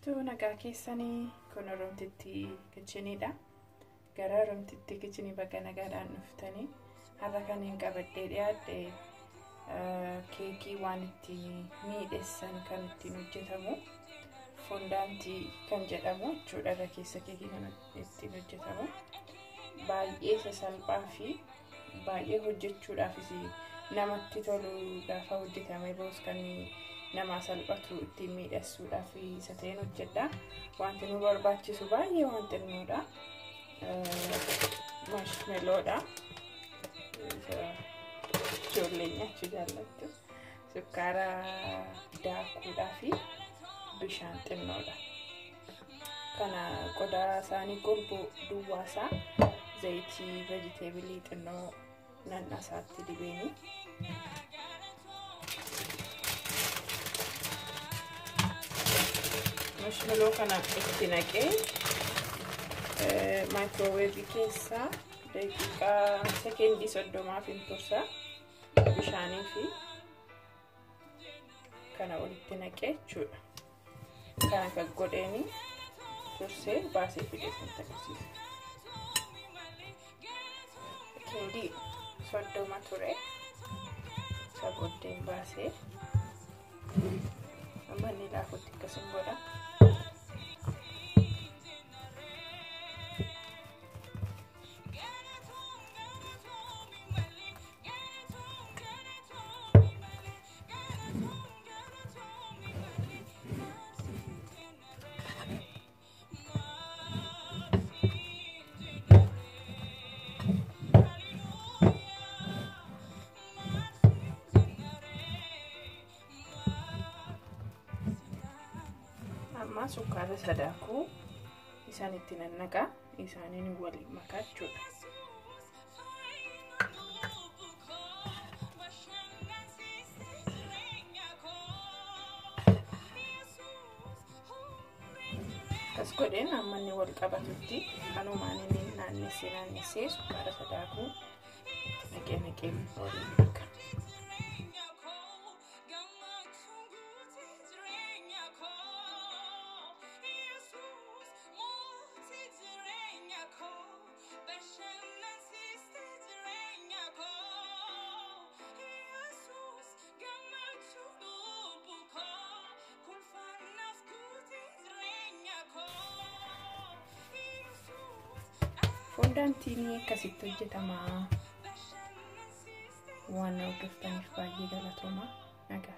Jirtu nagaa keessanii kun Oromtitti kitchenidha. Gara Oromtitti kitchenii bakka nagaadhaan dhuftanii har'a kan hin qabadhee dhiyaadhe keekii waan itti miidhessan kan ittiin hojjetamu fondaantii kan jedhamu jechuudha. Irra keessa keekii kan ittiin hojjetamu baay'ee sasalphaa fi baay'ee hojjechuudhaafis namatti tolu gaafa hojjetame boos kan nama salphatu ittiin miidhessuudhaaf isa ta'een hojjedha. Wanti nu barbaachisu baay'ee waan xinnoodha. Marshmallowdha. Ijoolleen nyaachuu jaallattu. Sukkaara daakuudhaa fi bishaan xinnoodha. Kana qodaa isaanii golboo duwwaasaa zayitii vegetabilii xinnoo nannasaatti dibeeni. Marshmallow kana itti naqee microwave keessa daqiiqaa sekendii 30 tursa. Bishaanii fi kana walitti naqee jechuudha. Kana kan godheeni tursee baasee fidee kan taasisu. Sekendii 30 ture. Saboddeen baasee amma ni laafutti akkasuma godha. Amma sukkaara sadaakuu isaanitti nannaqa isaaniin waliin makaa jechuudha. As godheen amma inni wal qabatutti kanumaan inni naannessee sukkaara sadaakuu naqee waliin makaa. Fondaantiin akkasitti hojjetama. Waan hordofaniif baay'ee galatoomaa. Nagaa.